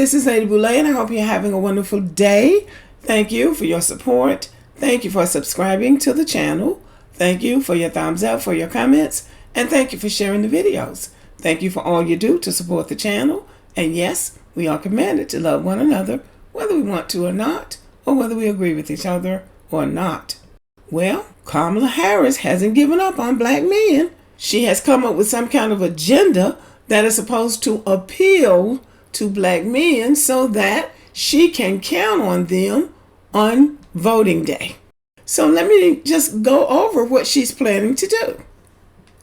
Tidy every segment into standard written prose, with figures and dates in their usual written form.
this is Lady Boulay, and I hope you're having a wonderful day. Thank you for your support. Thank you for subscribing to the channel. Thank you for your thumbs up, for your comments, and thank you for sharing the videos. Thank you for all you do to support the channel. And yes, we are commanded to love one another, whether we want to or not, or whether we agree with each other or not. Well, Kamala Harris hasn't given up on black men. She has come up with some kind of agenda that is supposed to appeal to black men so that she can count on them on voting day. So let me just go over what she's planning to do.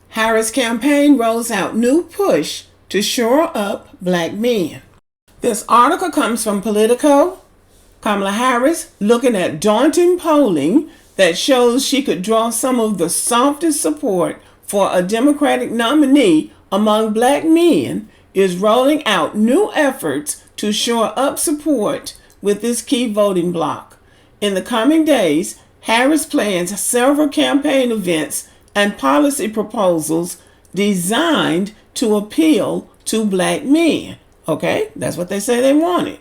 Harris campaign rolls out new push to shore up black men. This article comes from Politico. Kamala Harris looking at daunting polling that shows she could draw some of the softest support for a Democratic nominee among black men is rolling out new efforts to shore up support with this key voting bloc. In the coming days, Harris plans several campaign events and policy proposals designed to appeal to black men. Okay, that's what they say they wanted.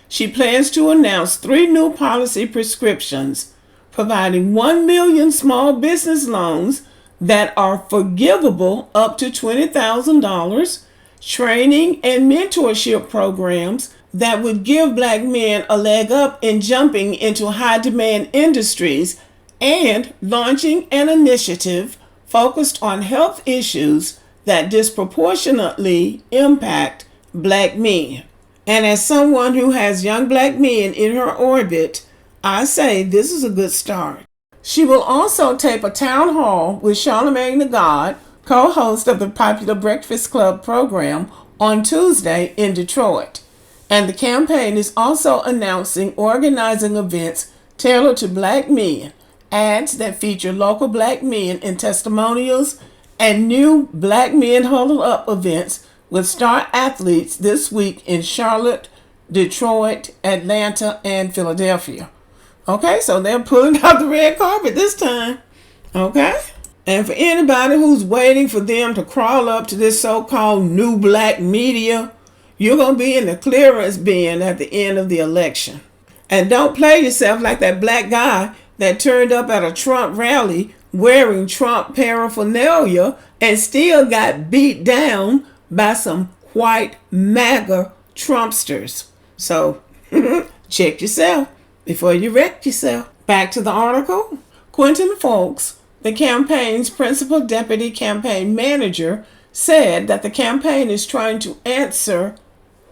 She plans to announce 3 new policy prescriptions, providing 1 million small business loans that are forgivable up to $20,000, training and mentorship programs that would give black men a leg up in jumping into high demand industries, and launching an initiative focused on health issues that disproportionately impact black men. And as someone who has young black men in her orbit, I say this is a good start. She will also tape a town hall with Charlamagne the God, co-host of the popular Breakfast Club program, on Tuesday in Detroit. And the campaign is also announcing organizing events tailored to black men, ads that feature local black men in testimonials, and new Black Men Huddle Up events with star athletes this week in Charlotte, Detroit, Atlanta, and Philadelphia. Okay, so they're pulling out the red carpet this time. Okay? And for anybody who's waiting for them to crawl up to this so-called new black media, you're going to be in the clearance bin at the end of the election. And don't play yourself like that black guy that turned up at a Trump rally wearing Trump paraphernalia and still got beat down by some white MAGA Trumpsters. So check yourself before you wreck yourself. Back to the article. Quentin Folks, the campaign's principal deputy campaign manager, said that the campaign is trying to answer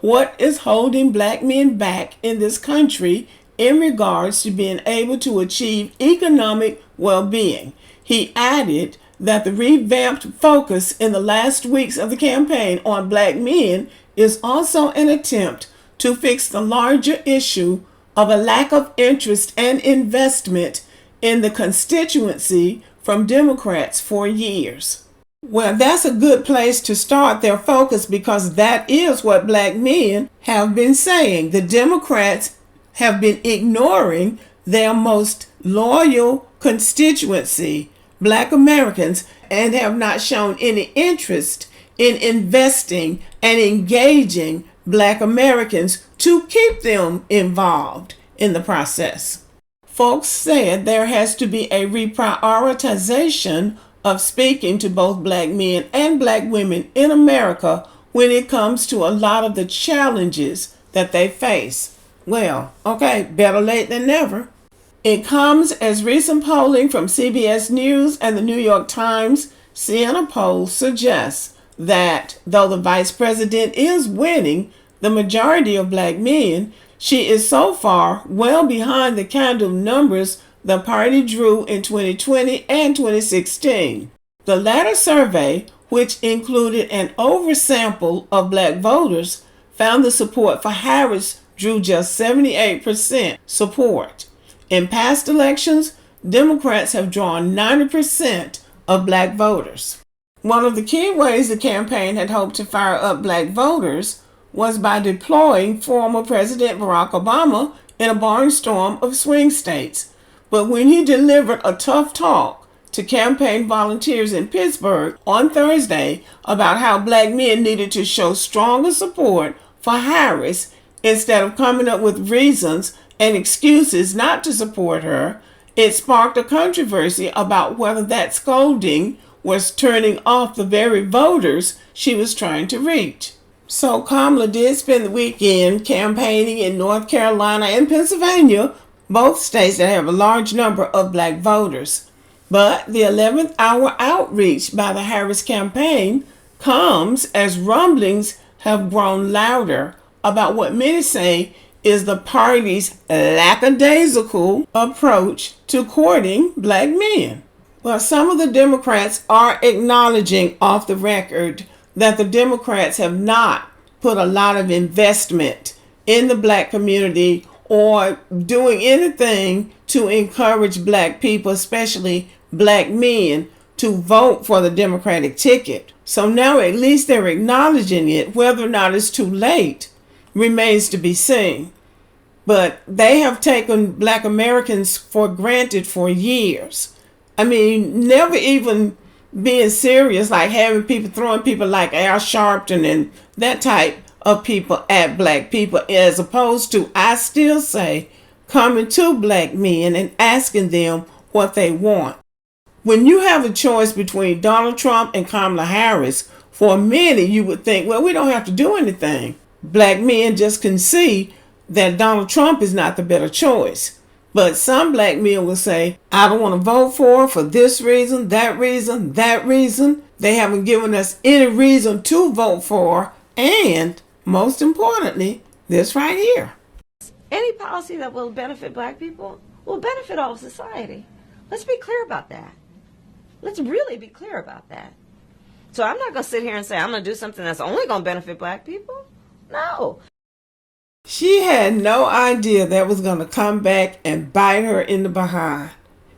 what is holding black men back in this country in regards to being able to achieve economic well-being. He added that the revamped focus in the last weeks of the campaign on black men is also an attempt to fix the larger issue of a lack of interest and investment in the constituency from Democrats for years. Well, that's a good place to start their focus, because that is what black men have been saying. The Democrats have been ignoring their most loyal constituency, black Americans, and have not shown any interest in investing and engaging black Americans to keep them involved in the process. Folks said there has to be a reprioritization of speaking to both black men and black women in America when it comes to a lot of the challenges that they face. Well, okay, better late than never. It comes as recent polling from CBS News and the New York Times Siena poll suggests that though the vice president is winning the majority of black men, she is so far well behind the kind of numbers the party drew in 2020 and 2016. The latter survey, which included an oversample of black voters, found the support for Harris drew just 78% support. In past elections, Democrats have drawn 90% of black voters. One of the key ways the campaign had hoped to fire up black voters was by deploying former President Barack Obama in a barnstorm of swing states. But when he delivered a tough talk to campaign volunteers in Pittsburgh on Thursday about how black men needed to show stronger support for Harris Instead of coming up with reasons and excuses not to support her, it sparked a controversy about whether that scolding was turning off the very voters she was trying to reach. So Kamala did spend the weekend campaigning in North Carolina and Pennsylvania, both states that have a large number of black voters. But the 11th hour outreach by the Harris campaign comes as rumblings have grown louder about what many say is the party's lackadaisical approach to courting black men. Well, some of the Democrats are acknowledging off the record that the Democrats have not put a lot of investment in the black community or doing anything to encourage black people, especially black men, to vote for the Democratic ticket. So now at least they're acknowledging it. Whether or not it's too late remains to be seen. But they have taken black Americans for granted for years. I mean, never even being serious, like having people throwing people like Al Sharpton and that type of people at black people, as opposed to, I still say, coming to black men and asking them what they want. When you have a choice between Donald Trump and Kamala Harris, for many you would think, well, we don't have to do anything. Black men just can see that Donald Trump is not the better choice. But some black men will say, I don't want to vote for this reason, that reason, that reason. They haven't given us any reason to vote for. And most importantly, this right here. Any policy that will benefit black people will benefit all of society. Let's be clear about that. Let's really be clear about that. So I'm not going to sit here and say I'm going to do something that's only going to benefit black people. No. She had no idea that was going to come back and bite her in the behind.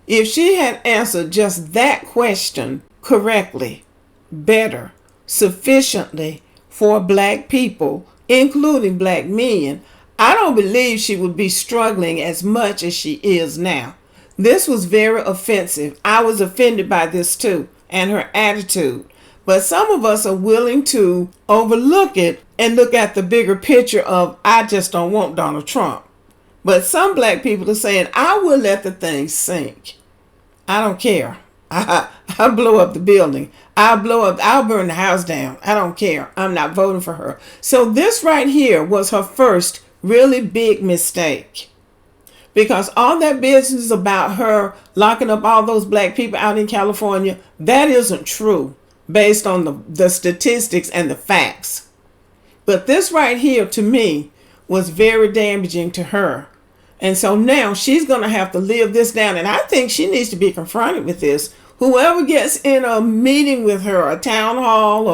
If she had answered just that question correctly, better, sufficiently for black people, including black men, I don't believe she would be struggling as much as she is now. This was very offensive. I was offended by this too, and her attitude. But some of us are willing to overlook it and look at the bigger picture of, I just don't want Donald Trump. But some black people are saying, I will let the thing sink. I don't care. I'll blow up the building. I'll burn the house down. I don't care. I'm not voting for her. So this right here was her first really big mistake. Because all that business about her locking up all those black people out in California, that isn't true based on the statistics and the facts. But this right here, to me, was very damaging to her. And so now she's going to have to live this down. And I think she needs to be confronted with this. Whoever gets in a meeting with her, a town hall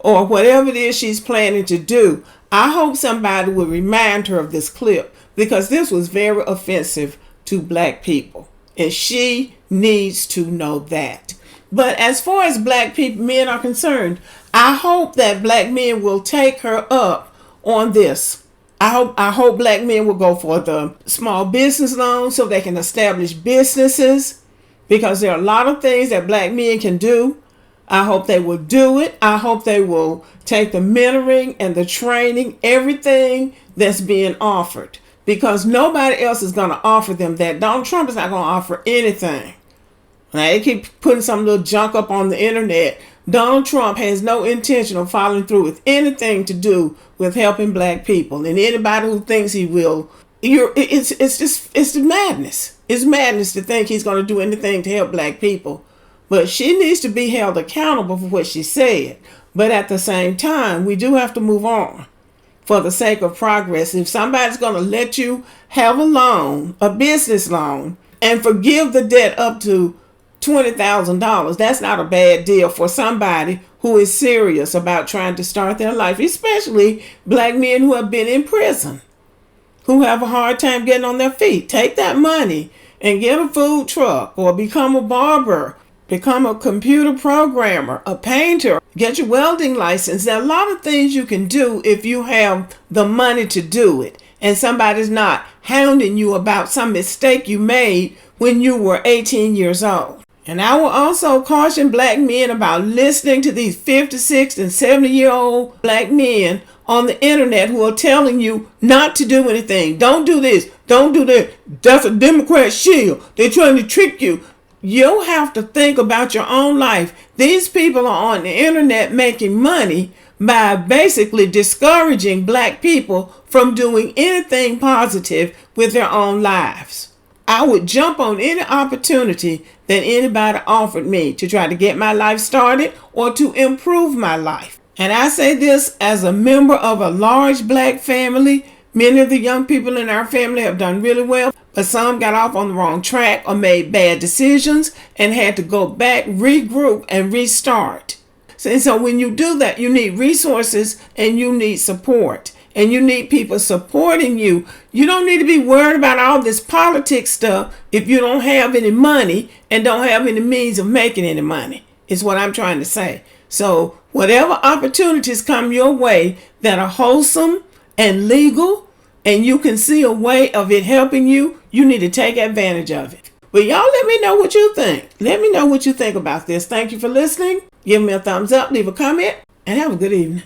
or whatever it is she's planning to do, I hope somebody will remind her of this clip, because this was very offensive to black people. And she needs to know that. But as far as black people, men are concerned, I hope that black men will take her up on this. I hope black men will go for the small business loan so they can establish businesses, because there are a lot of things that black men can do. I hope they will do it. I hope they will take the mentoring and the training, everything that's being offered, because nobody else is going to offer them that. Donald Trump is not going to offer anything. Now, they keep putting some little junk up on the internet. Donald Trump has no intention of following through with anything to do with helping black people. And anybody who thinks he will, it's madness. It's madness to think he's going to do anything to help black people. But she needs to be held accountable for what she said. But at the same time, we do have to move on for the sake of progress. If somebody's going to let you have a loan, a business loan, and forgive the debt up to $20,000, that's not a bad deal for somebody who is serious about trying to start their life, especially black men who have been in prison, who have a hard time getting on their feet. Take that money and get a food truck, or become a barber, become a computer programmer, a painter, get your welding license. There are a lot of things you can do if you have the money to do it, and somebody's not hounding you about some mistake you made when you were 18 years old. And I will also caution black men about listening to these 56 and 70-year-old black men on the internet who are telling you not to do anything. Don't do this. Don't do that. That's a Democrat shield. They're trying to trick you. You have to think about your own life. These people are on the internet making money by basically discouraging black people from doing anything positive with their own lives. I would jump on any opportunity that anybody offered me to try to get my life started or to improve my life. And I say this as a member of a large black family. Many of the young people in our family have done really well, but some got off on the wrong track or made bad decisions and had to go back, regroup, and restart. So when you do that, you need resources and you need support. And you need people supporting you. You don't need to be worried about all this politics stuff if you don't have any money and don't have any means of making any money, is what I'm trying to say. So whatever opportunities come your way that are wholesome and legal, and you can see a way of it helping you, you need to take advantage of it. But y'all let me know what you think. Let me know what you think about this. Thank you for listening. Give me a thumbs up, leave a comment, and have a good evening.